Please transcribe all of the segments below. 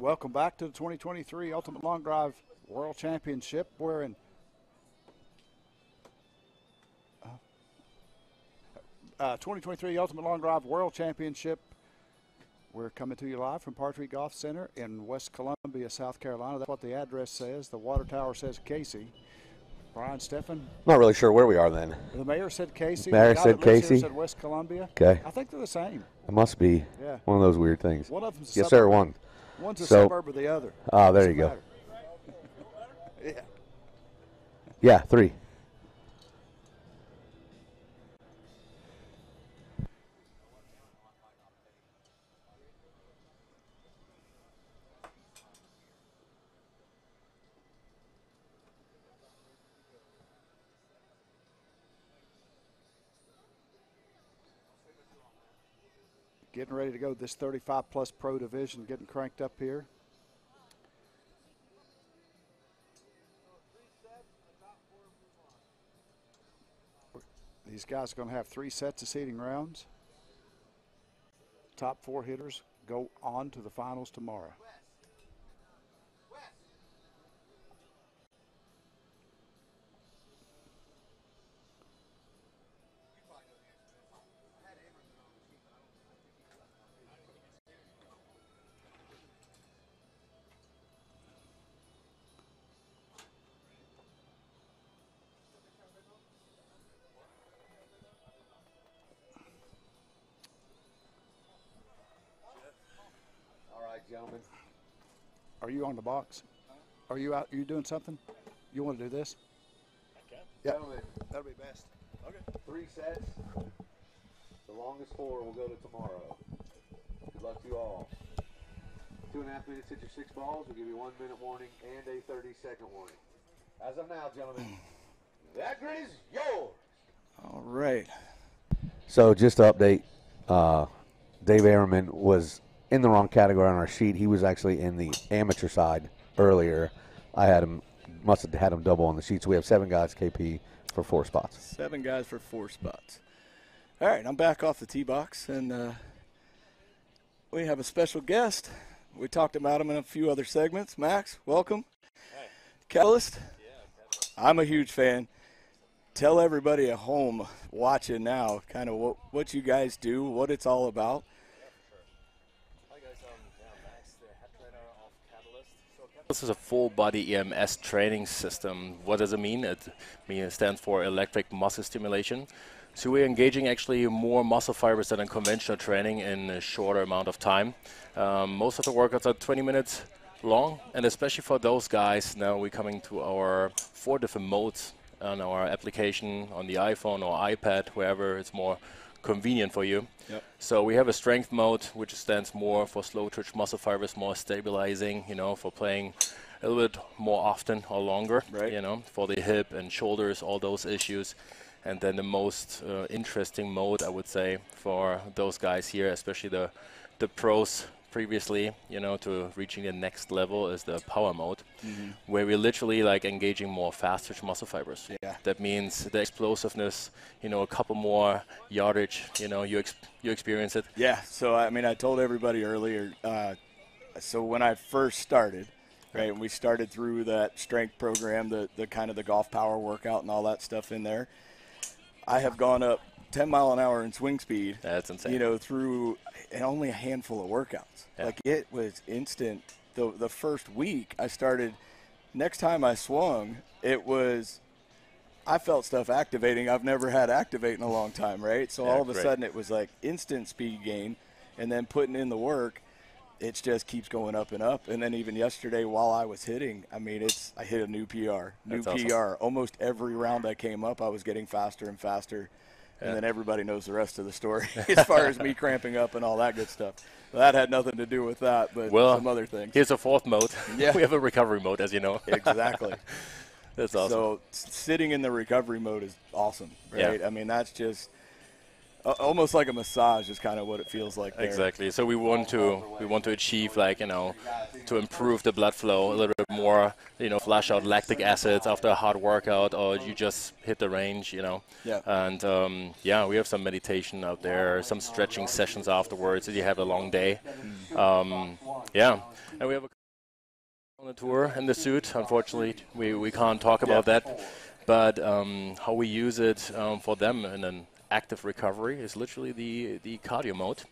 welcome back to the 2023 Ultimate Long Drive World Championship. We're in 2023 Ultimate Long Drive World Championship. We're coming to you live from Partridge Golf Center in West Columbia, South Carolina. That's what the address says. The water tower says Casey. Brian, Stephen? Not really sure where we are then. The mayor said Casey. Mayor said Casey. Said West Columbia. Okay. I think they're the same. It must be one of those weird things. One of them's yes, sir, one. One's a suburb of the other. Ah, there you go. Yeah. Yeah, 3. Getting ready to go this 35-plus pro division, getting cranked up here. These guys are going to have 3 sets of seeding rounds. Top 4 hitters go on to the finals tomorrow. Gentlemen. Are you on the box? Are you out? Are you doing something? You want to do this? I can. Yeah. Gentlemen. That'll be best. Okay. 3 sets. The longest 4 will go to tomorrow. Good luck to you all. 2.5 minutes hit your 6 balls. We'll give you 1 minute warning and a 30-second warning. As of now, gentlemen, that grid is yours. All right. So just to update, Dave Airman was in the wrong category on our sheet. He was actually in the amateur side earlier. I had him, must have had him double on the sheet. So we have 7 guys, KP, for 4 spots. 7 guys for 4 spots. All right, I'm back off the tee box, and we have a special guest. We talked about him in a few other segments. Max, welcome. Hi. Catalyst. Yeah, Catalyst. I'm a huge fan. Tell everybody at home watching now kind of what you guys do, what it's all about. This is a full-body EMS training system. What does it mean? It stands for electric muscle stimulation. So we're engaging actually more muscle fibers than in conventional training in a shorter amount of time. Most of the workouts are 20 minutes long, and especially for those guys, now we're coming to our 4 different modes on our application on the iPhone or iPad, wherever it's more convenient for you. Yep. So we have a strength mode, which stands more for slow twitch muscle fibers, more stabilizing, for playing a little bit more often or longer, right. For the hip and shoulders, all those issues. And then the most interesting mode, I would say, for those guys here, especially the pros previously, to reaching the next level is the power mode, where we're literally like engaging more fast twitch muscle fibers. Yeah. That means the explosiveness, a couple more yardage, you experience it. Yeah, so I told everybody earlier, so when I first started, right, we started through that strength program, the kind of the golf power workout and all that stuff in there. I have gone up 10 mile an hour in swing speed. That's insane. Through only a handful of workouts. Yeah. Like it was instant. The first week I started, next time I swung, I felt stuff activating I've never had activate in a long time, right? So all of a sudden it was like instant speed gain, and then putting in the work, it just keeps going up and up. And then even yesterday while I was hitting, I hit a new PR. That's PR. awesome. Almost every round I came up, I was getting faster and faster. And then everybody knows the rest of the story as far as me cramping up and all that good stuff. Well, that had nothing to do with that, but some other things. Here's a 4th mode. Yeah. We have a recovery mode, as you know. Exactly. That's awesome. So sitting in the recovery mode is awesome, right? Yeah. That's just Almost like a massage is kind of what it feels like there. Exactly. So we want to achieve, like, to improve the blood flow a little bit more, flush out lactic acids after a hard workout, or you just hit the range, Yeah. And we have some meditation out there, some stretching sessions afterwards if you have a long day. And we have a on the tour in the suit. Unfortunately, we can't talk about that. But how we use it for them in an active recovery is literally the cardio mode.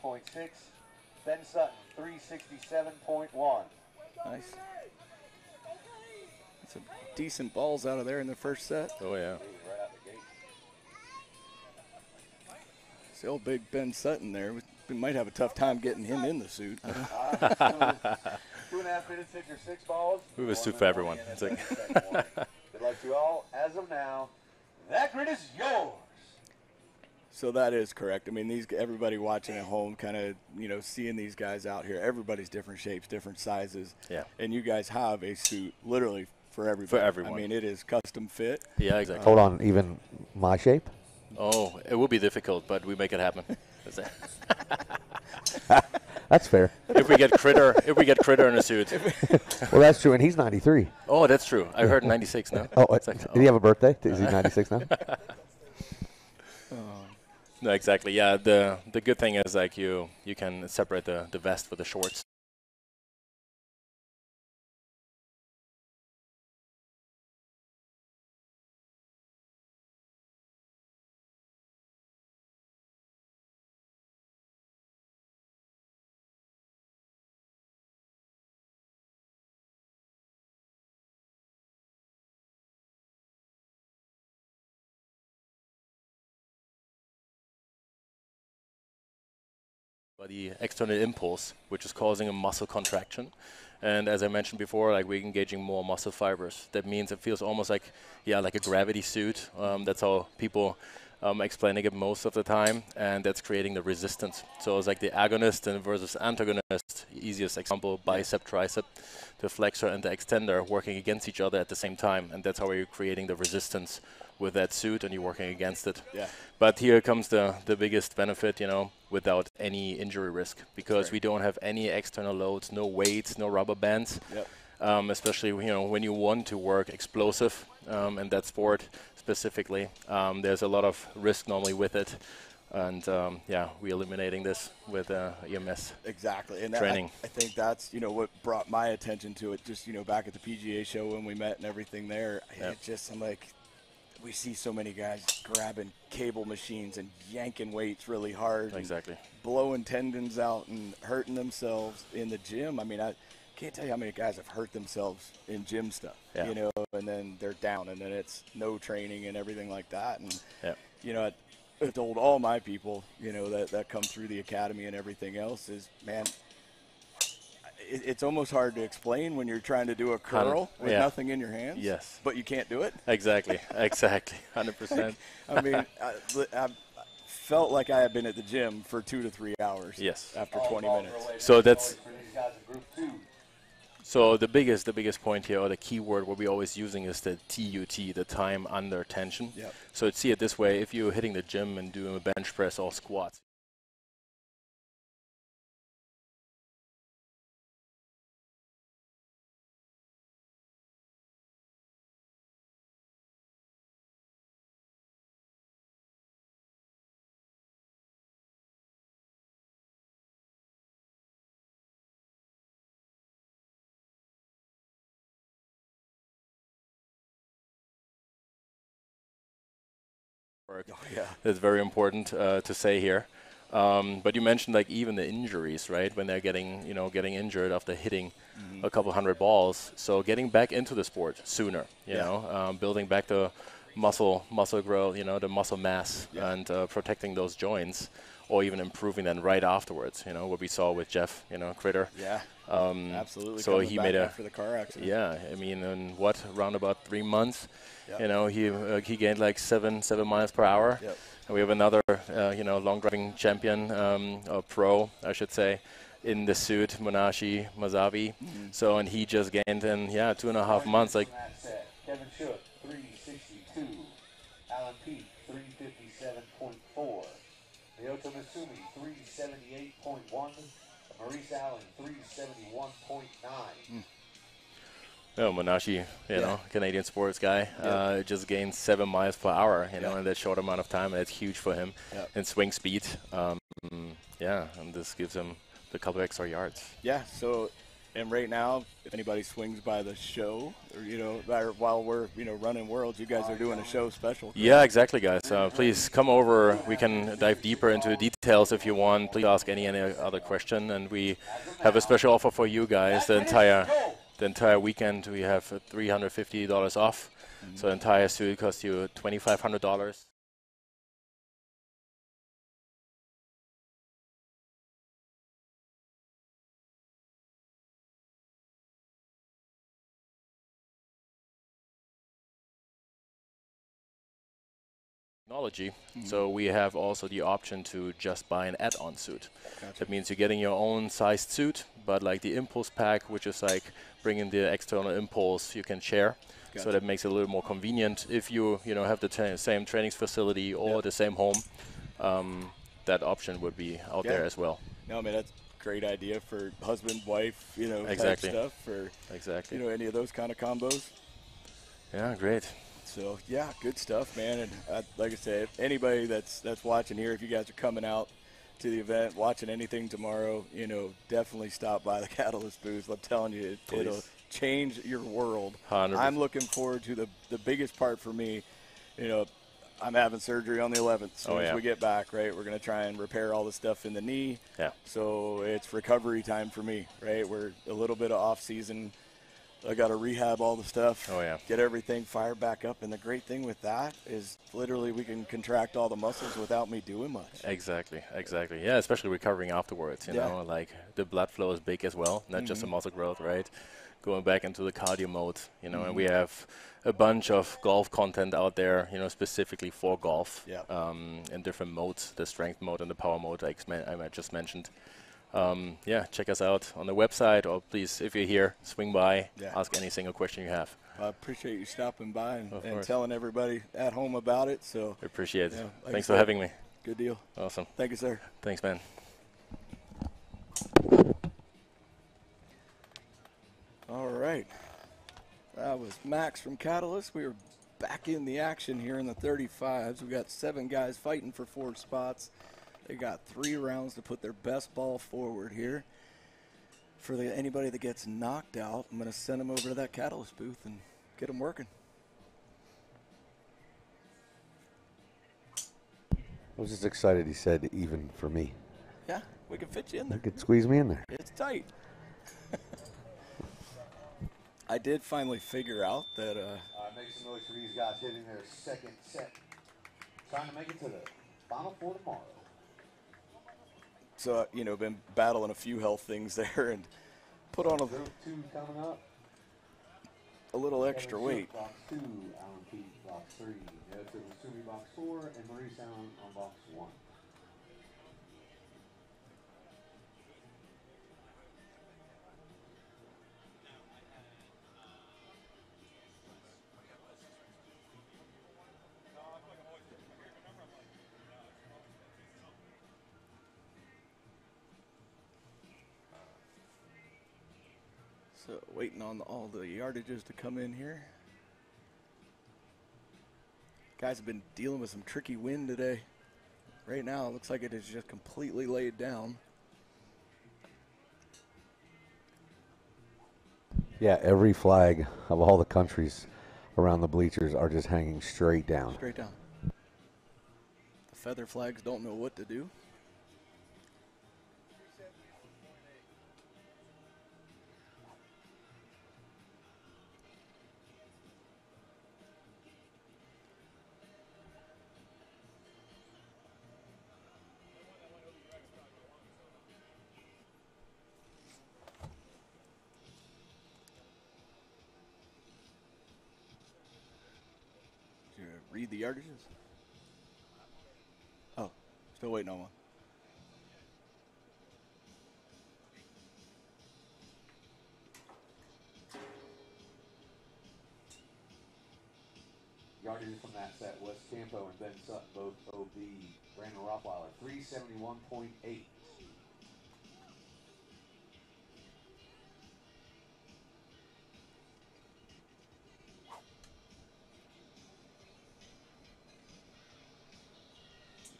.6. Ben Sutton, 367.1. Nice. Some decent balls out of there in the first set. Oh, yeah. It's the old big Ben Sutton there. We might have a tough time getting him in the suit. 2.5 minutes hit your 6 balls. We have a suit for everyone. Good luck to you all. As of now, that grid is yours. So that is correct. I mean, everybody watching at home, kind of, seeing these guys out here. Everybody's different shapes, different sizes. Yeah. And you guys have a suit literally for everybody. For everyone. I mean, it is custom fit. Yeah, exactly. Hold on, even my shape? Oh, it will be difficult, but we make it happen. That's fair. If we get critter in a suit. Well, that's true, and he's 93. Oh, that's true. I heard 96 now. Oh, did he have a birthday? Is he 96 now? No, exactly. Yeah, the good thing is, like, you can separate the vest with the shorts. By the external impulse, which is causing a muscle contraction. And as I mentioned before, like, we're engaging more muscle fibers. That means it feels almost like a gravity suit. That's how people explaining it most of the time, and that's creating the resistance. So it's like the agonist and versus antagonist. Easiest example, bicep, tricep, the flexor and the extender working against each other at the same time, and that's how you're creating the resistance with that suit, and you're working against it. Yeah. But here comes the biggest benefit, without any injury risk, because we don't have any external loads, no weights, no rubber bands. Yep. Especially when you want to work explosive in that sport specifically, there's a lot of risk normally with it, and we're eliminating this with EMS. Exactly, and training. I think that's what brought my attention to it. Just back at the PGA show when we met and everything there, I'm like, we see so many guys grabbing cable machines and yanking weights really hard. Exactly. Blowing tendons out and hurting themselves in the gym. I mean, I can't tell you how many guys have hurt themselves in gym stuff, and then they're down, and then it's no training and everything like that. And, I told all my people, that come through the academy and everything else is, man, it's almost hard to explain when you're trying to do a curl with nothing in your hands. Yes. But you can't do it. Exactly. 100%. I mean, I felt like I had been at the gym for 2 to 3 hours. Yes. After 20 minutes. So So the biggest point here, or the key word what we're always using, is the TUT, the time under tension. Yep. So see it this way: if you're hitting the gym and doing a bench press or squats, work. Oh, yeah. That's very important to say here. But you mentioned like even the injuries, right? When they're getting injured after hitting a couple hundred balls. So getting back into the sport sooner, you know, building back the muscle growth, you know, the muscle mass, and protecting those joints, or even improving them right afterwards. You know what we saw with Jeff, you know, Critter. Yeah. Absolutely. So Coming he back made after the car accident. Yeah, I mean, in around about 3 months, Yep. you know, he gained like 7 miles per hour. Yep. And we have another, you know, long driving champion, or pro, I should say, in the suit, Munashi Mazavi. So, and he just gained in 2.5 months, like. Kevin Shook, 362. Alan Peake, 357.4. Ryota Misumi, 378.1. Maurice Allen, 371.9. No, Munashi, you know, Canadian sports guy, just gained 7 miles per hour, you know, in that short amount of time. And that's huge for him. And swing speed, and this gives him a couple extra yards. Yeah, so, and right now, if anybody swings by the show, or, you know, while we're, you know, running Worlds, you guys are doing a show special. Yeah, exactly, guys. Please come over. We can dive deeper into the details if you want. Please ask any other question. And we have a special offer for you guys. The entire weekend, we have $350 off. So the entire suit costs you $2,500. Technology. So we have also the option to just buy an add-on suit. That means you're getting your own sized suit, but like the impulse pack, which is like bringing the external impulse, you can share. So that makes it a little more convenient if you have the same training facility or the same home. That option would be out there as well. No, I mean, that's a great idea for husband, wife, you know, type stuff, for you know, any of those kind of combos. Yeah, great. So, yeah, good stuff, man. And like I said, anybody that's watching here, if you guys are coming out to the event, watching anything tomorrow, you know, definitely stop by the Catalyst booth. I'm telling you, it'll change your world. 100%. I'm looking forward to the biggest part for me. You know, I'm having surgery on the 11th. So as we get back, right, we're going to try and repair all the stuff in the knee. Yeah. So it's recovery time for me, right? We're a little bit of off-season. I got to rehab all the stuff, get everything fired back up. And the great thing with that is literally we can contract all the muscles without me doing much. Exactly. Yeah, especially recovering afterwards, you know, like the blood flow is big as well, not just the muscle growth, right? Going back into the cardio mode, you know, and we have a bunch of golf content out there, you know, specifically for golf in different modes, the strength mode and the power mode I just mentioned. Check us out on the website, or please, if you're here, swing by, ask any single question you have. I appreciate you stopping by and telling everybody at home about it. So appreciate it. Like Thanks for having me. Good deal. Awesome. Thank you, sir. Thanks, man. All right. That was Max from Catalyst. We are back in the action here in the 35s. We've got 7 guys fighting for 4 spots. They got 3 rounds to put their best ball forward here. For anybody that gets knocked out, I'm going to send them over to that Catalyst booth and get them working. I was just excited he said even for me. Yeah, we can fit you in there. You could squeeze me in there. It's tight. I did finally figure out that... make some noise for these guys hitting their second set. Trying to make it to the Final Four tomorrow. So, you know, been battling a few health things there and put on Group 2 coming up. a little extra weight. Box 2, Alan Peake, box 3. Ryota Misumi, box 4, and Maurice Allen on box 1. So waiting on all the yardages to come in here. Guys have been dealing with some tricky wind today. Right now, it looks like it is just completely laid down. Yeah, every flag of all the countries around the bleachers are just hanging straight down. Straight down. feather flags don't know what to do. Did you read the yardages? Oh, still waiting on one. Yardages from that set, Wes Campo and Ben Sutton, both OB. Brandon Rothweiler, 371.8.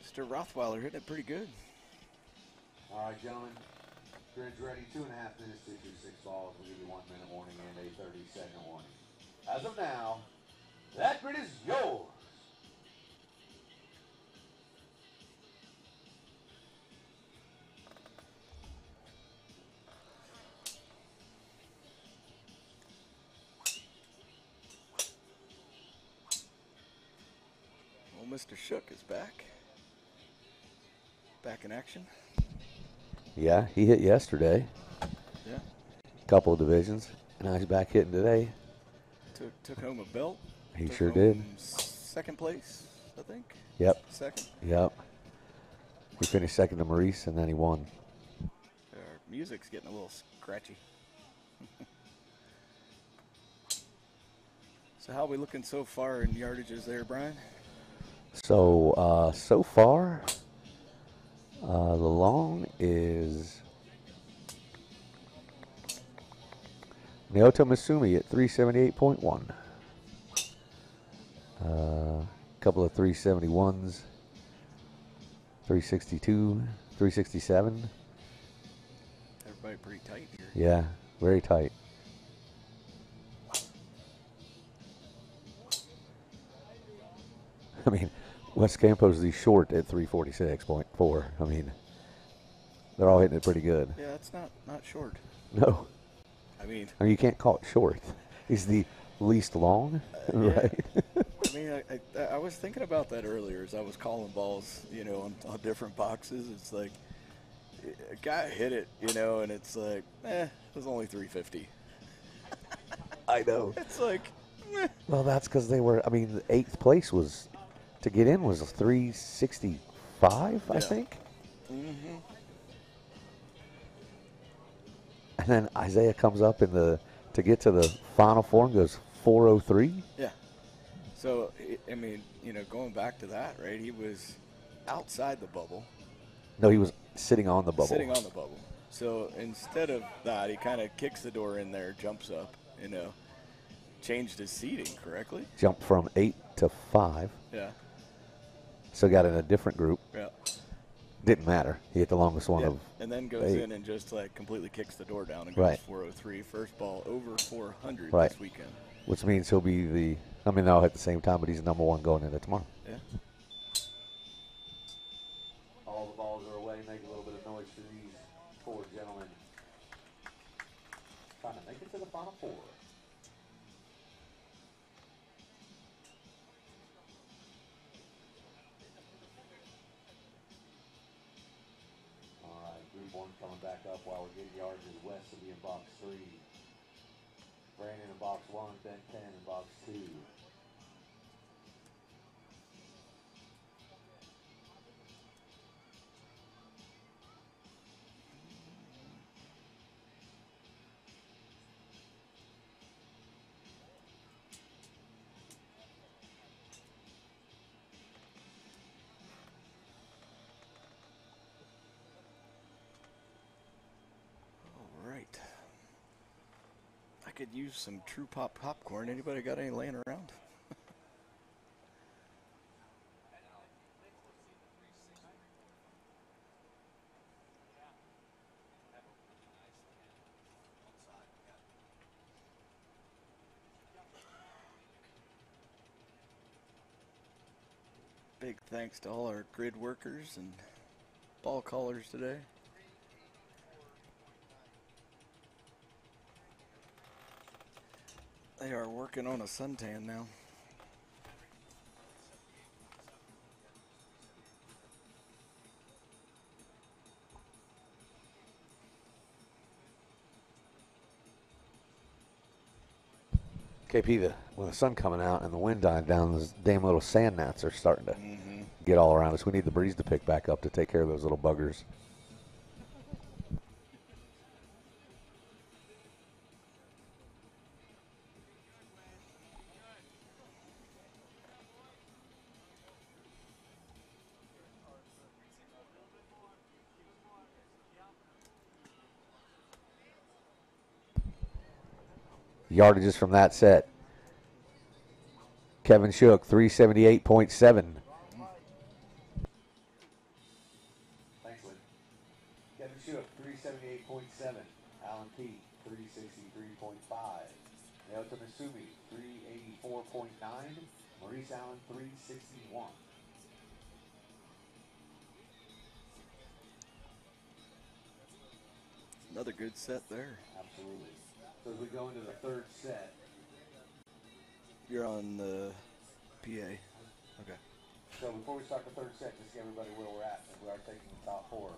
Mr. Rothweiler hitting it pretty good. All right, gentlemen. Grid's ready. 2.5 minutes to do 6 balls. We'll give you 1 minute warning and a 30-second warning. As of now, that grid is yours. Well, Mr. Shook is back. Back in action. Yeah, he hit yesterday. Yeah. Couple of divisions. And now he's back hitting today. Took home a belt. He Took sure home did. Second place, I think. Yep. Second. Yep. He finished second to Maurice, and then he won. Our music's getting a little scratchy. So how are we looking so far in yardages there, Brian? So, so far, the long is Naoto Masumi at 378.1. Couple of 371s, 362, 367. Everybody pretty tight here. Yeah, very tight. I mean, West Campo's the short at 346.4. I mean, they're all hitting it pretty good. Yeah, it's not short. No. I mean, You can't call it short. He's the least long, right? I mean, I was thinking about that earlier as I was calling balls, on different boxes. It's like, a guy hit it, and it's like, it was only 350. I know. It's like, Well, that's because they were, the 8th place was, to get in was 365, I think. Mm-hmm. And then Isaiah comes up to get to the final four and goes 403. Yeah. So, going back to that, right, he was outside the bubble. No, he was sitting on the bubble. Sitting on the bubble. So, instead of that, he kind of kicks the door in there, jumps up, changed his seating correctly. Jumped from 8 to 5. Yeah. So got in a different group. Yeah. Didn't matter. He hit the longest one of and then goes 8. in and just completely kicks the door down and goes 403. First ball over 400 this weekend. Which means he'll be they'll hit the same time, but he's number 1 going into tomorrow. Yeah. All the balls are away. Make a little bit of noise for these 4 gentlemen. Trying to make it to the final 4. All right, group 1 coming back up while we're getting yards is West will be in box 3. Brandon in box 1, Ben 10 in box 2. All right. I could use some True Pop popcorn. Anybody got any laying around? Big thanks to all our grid workers and ball callers today. They are working on a suntan now. KP, when the sun coming out and the wind dying down, those damn little sand gnats are starting to get all around us. We need the breeze to pick back up to take care of those little buggers. Yardages from that set. Kevin Shook, 378.7. Thanks, Lynn. Kevin Shook, 378.7. Alan Pete, 363.5. Naoto Misumi, 384.9. Maurice Allen, 361. Another good set there. Absolutely. So as we go into the third set. You're on the PA. Okay. So before we start the third set, just to see everybody where we're at, we are taking the top four.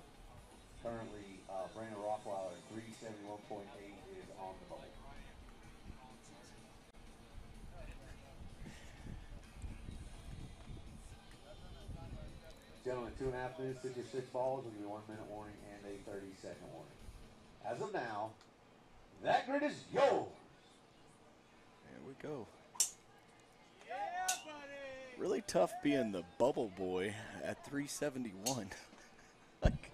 Currently, Brandon Rothweiler, 371.8 is on the bubble. Gentlemen, 2.5 minutes to your 6 balls. We'll give you 1 minute warning and a 30-second warning. As of now, that grid is yours. There we go. Really tough being the bubble boy at 371. Like,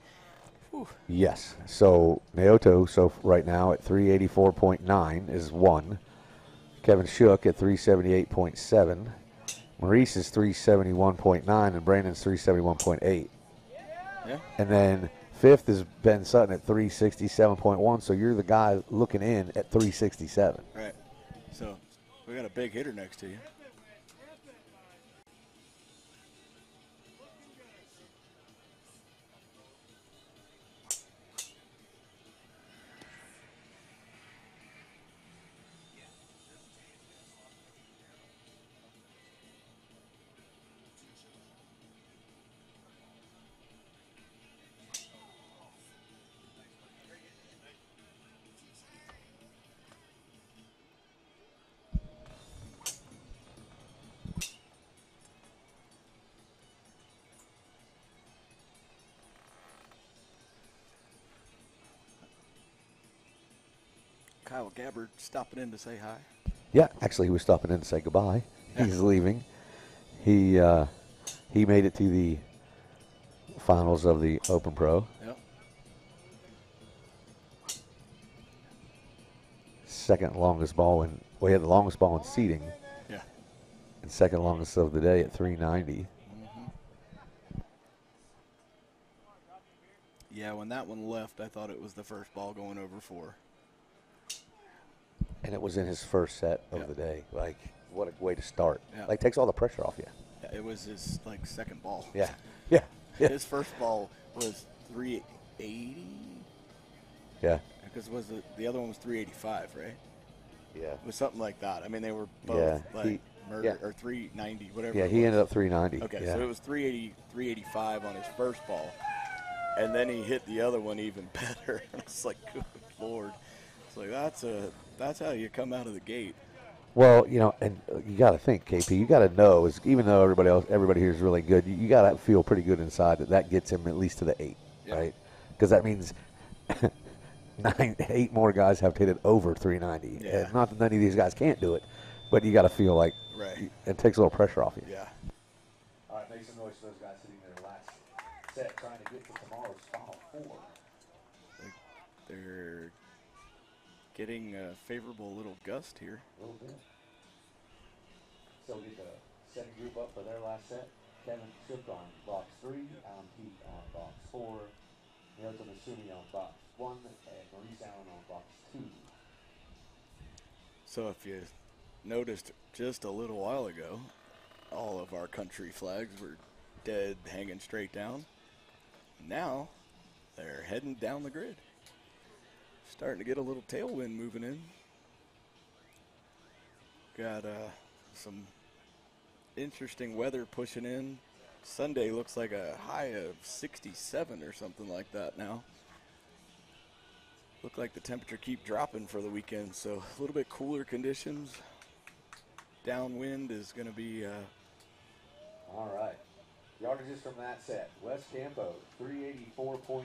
whew. Yes. So Naoto, right now at 384.9 is 1. Kevin Shook at 378.7. Maurice is 371.9 and Brandon's 371.8. Yeah. And then fifth is Ben Sutton at 367.1. So you're the guy looking in at 367. Right. So we got a big hitter next to you. Kyle Gabbard stopping in to say hi. Yeah, actually he was stopping in to say goodbye. He's leaving. He made it to the finals of the Open Pro. Yep. Second longest ball in, well, he had the longest ball in seating. Yeah. And second longest of the day at 390. Yeah, when that one left, I thought it was the first ball going over 4. And it was in his first set of the day. Like, what a way to start. Yeah. Like, takes all the pressure off you. Yeah, it was his, like, second ball. Yeah. Yeah. Yeah. His first ball was 380. Yeah. Because the other one was 385, right? Yeah. It was something like that. I mean, they were both Yeah. or 390, whatever. Yeah, he ended up 390. Okay, yeah. so it was 380, 385 on his first ball. And then he hit the other one even better. It's like, good Lord. It's like, that's how you come out of the gate. Well, you know, and you got to think, KP. You got to know, even though everybody here is really good, you got to feel pretty good inside that gets him at least to the 8, right? Because that means 8 more guys have to hit it over 390. Yeah. And not that none of these guys can't do it, but you got to feel like it takes a little pressure off you. Yeah. All right, make some noise for those guys sitting there last set, trying to get to tomorrow's final 4. They're getting a favorable little gust here. A little bit. So we get the second group up for their last set. Kevin Shook on box 3, Alan Pete on box 4, Naoto Misumi on box 1, and Maurice Allen on box 2. So if you noticed just a little while ago, all of our country flags were dead hanging straight down. Now they're heading down the grid. Starting to get a little tailwind moving in. Got some interesting weather pushing in. Sunday looks like a high of 67 or something like that now. Look like the temperature keep dropping for the weekend, so a little bit cooler conditions. Downwind is going to be... All right. Yardages from that set. West Campo, 384.6.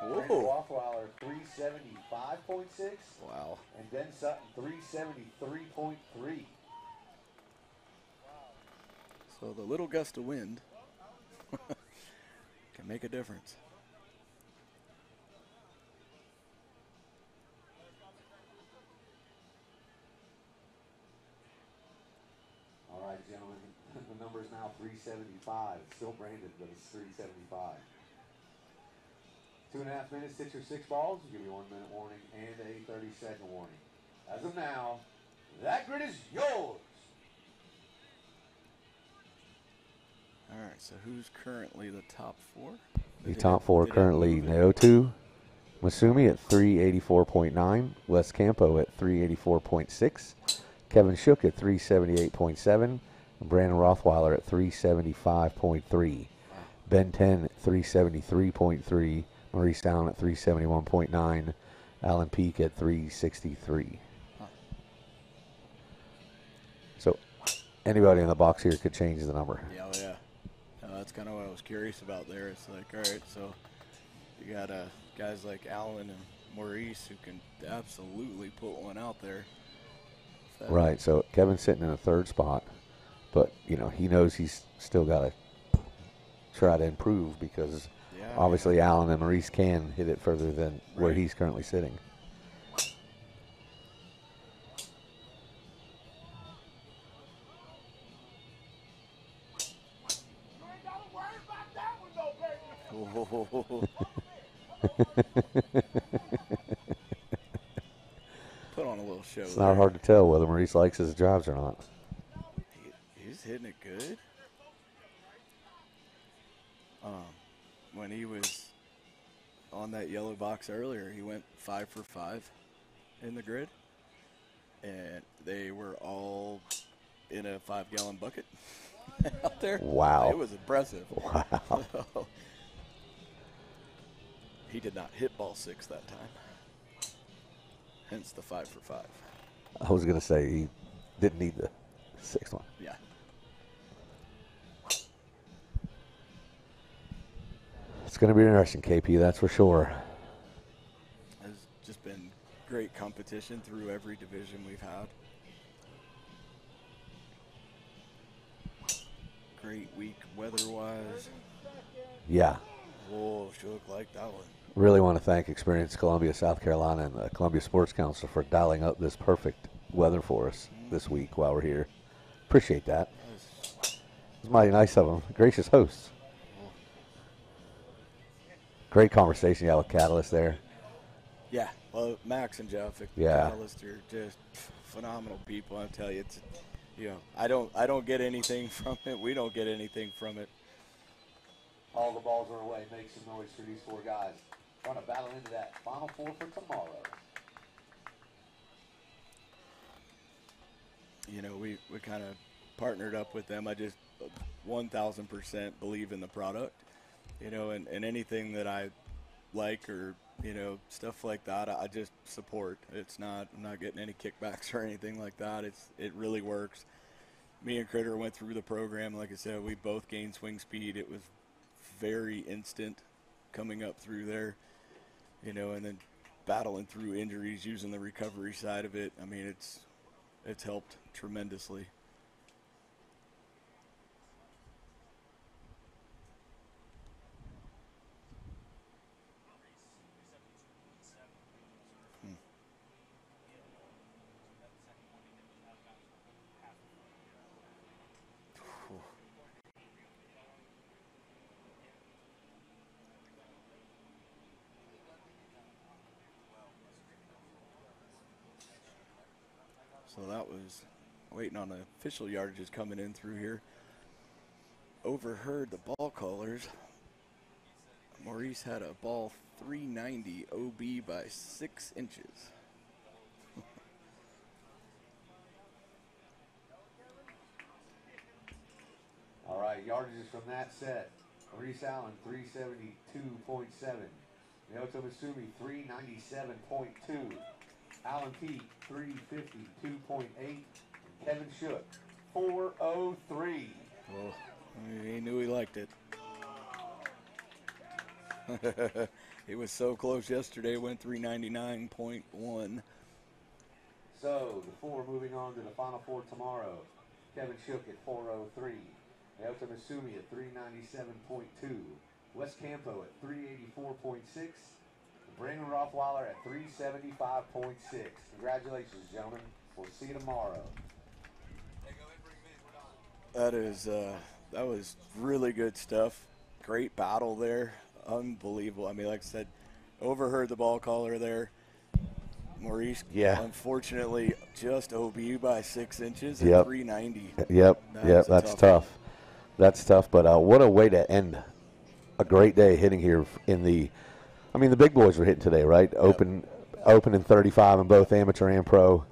Whoa. Rothweiler, 375.6. Wow. And Den Sutton, 373.3. So the little gust of wind can make a difference. All right, gentlemen, the number is now 375. Still branded, but it's 375. 2.5 minutes, hit your 6 balls. We'll give you a 1 minute warning and a 30-second warning. As of now, that grid is yours. All right, so who's currently the top 4? The top 4 currently Naoto Masumi at 384.9, Wes Campo at 384.6, Kevin Shook at 378.7, and Brandon Rothweiler at 375.3, Ben 10 at 373.3, Maurice Allen at 371.9, Alan Peak at 363. So anybody in the box here could change the number. Yeah, oh yeah. That's kind of what I was curious about there. It's like, all right, so you got guys like Alan and Maurice who can absolutely put one out there. Right, so Kevin's sitting in a 3rd spot, but, you know, he knows he's still got to try to improve because obviously Alan and Maurice can hit it further than where he's currently sitting. Put on a little show. It's not hard to tell whether Maurice likes his drives or not. He's hitting it good. When he was on that yellow box earlier, he went 5 for 5 in the grid, and they were all in a 5-gallon bucket out there. Wow. It was impressive. Wow. He did not hit ball 6 that time. Hence the 5 for 5. I was going to say he didn't need the 6th one. Yeah. It's going to be interesting, KP, that's for sure. It's just been great competition through every division we've had. Great week weather-wise. Yeah. Whoa, Shook like that one. Really want to thank Experience Columbia, South Carolina, and the Columbia Sports Council for dialing up this perfect weather for us this week while we're here. Appreciate that. It's mighty nice of them. Gracious hosts. Great conversation you had with Catalyst there. Yeah, well, Max and Jeff at Catalyst are just phenomenal people. I tell you, it's, you know, I don't get anything from it. We don't get anything from it. All the balls are away. Make some noise for these 4 guys. Trying to battle into that Final 4 for tomorrow. You know, we kind of partnered up with them. I just 1,000% believe in the product. You know, and anything that I like or, you know, stuff like that, I just support. It's not, I'm not getting any kickbacks or anything like that. It really works. Me and Critter went through the program. Like I said, we both gained swing speed. It was very instant coming up through there, you know, and then battling through injuries, using the recovery side of it. I mean, it's helped tremendously. So that was waiting on the official yardages coming in through here. overheard the ball callers. Maurice had a ball 390 OB by 6 inches. All right, yardages from that set. Maurice Allen, 372.7. Naoto Masumi, 397.2. Alan Peete, 352.8. Kevin Shook, 403. Well, he knew he liked it. It was so close yesterday, went 399.1. So, the 4 moving on to the final 4 tomorrow. Kevin Shook at 403. Naoto Masumi at 397.2. Wes Campo at 384.6. Brandon Rothweiler at 375.6. Congratulations, gentlemen. We'll see you tomorrow. That was really good stuff. Great battle there. Unbelievable. I mean, like I said, overheard the ball caller there. Maurice, unfortunately, just OB by 6 inches at 390. That's tough. That's tough, but what a way to end a great day hitting here in the – I mean, the big boys were hitting today, right? Open in 35 in both amateur and pro.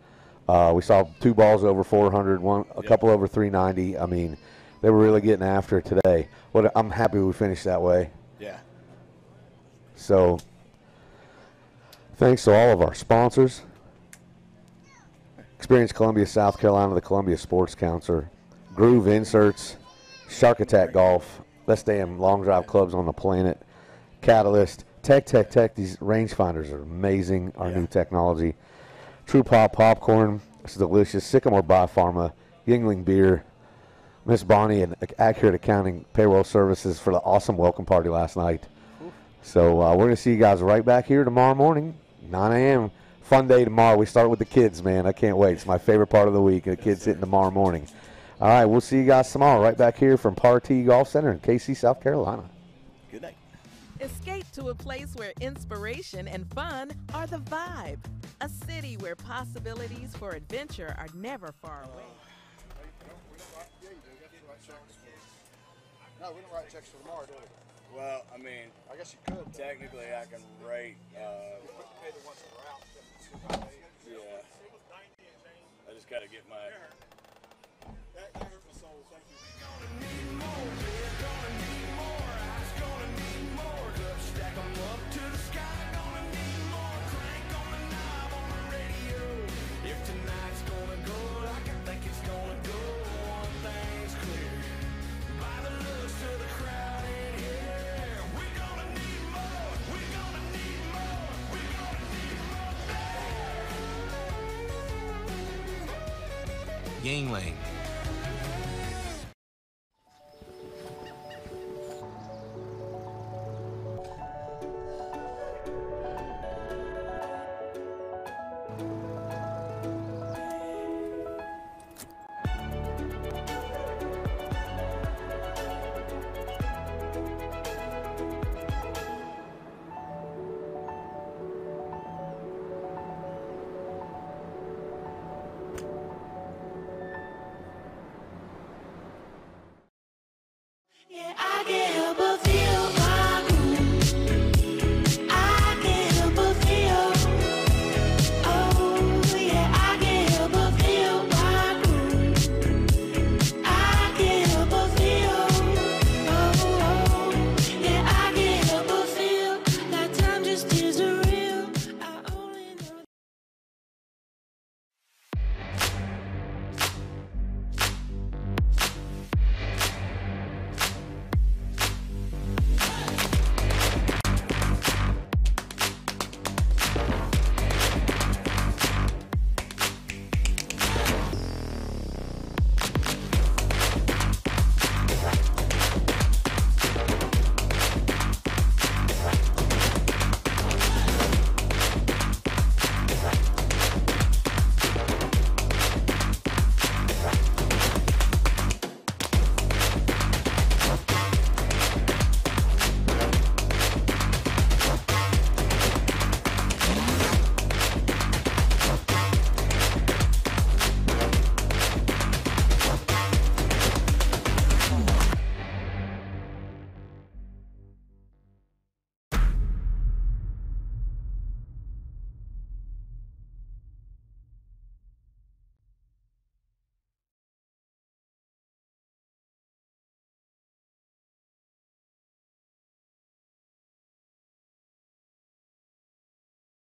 We saw 2 balls over 400, a couple over 390. I mean, they were really getting after it today. I'm happy we finished that way. Yeah. So, thanks to all of our sponsors. Experience Columbia, South Carolina, the Columbia Sports Council, Groove Inserts, Shark Attack Golf, best damn long drive clubs on the planet, Catalyst, Tech. These rangefinders are amazing, our new technology. True Pop Popcorn, it's delicious. Sycamore Biopharma, Yingling Beer, Miss Bonnie, and Accurate Accounting Payroll Services for the awesome welcome party last night. So we're going to see you guys right back here tomorrow morning, 9 a.m. Fun day tomorrow. We start with the kids, man. I can't wait. It's my favorite part of the week. The kids hitting tomorrow morning. All right, we'll see you guys tomorrow right back here from Partee Golf Center in KC, South Carolina. Good night. Escape to a place where inspiration and fun are the vibe. A city where possibilities for adventure are never far away. No, we don't write checks for tomorrow, do we? Well, I mean, I guess you could. technically I can write, Pay the ones that are out. yeah. I just got to get my... That hurt my soul. Thank you. Yingling,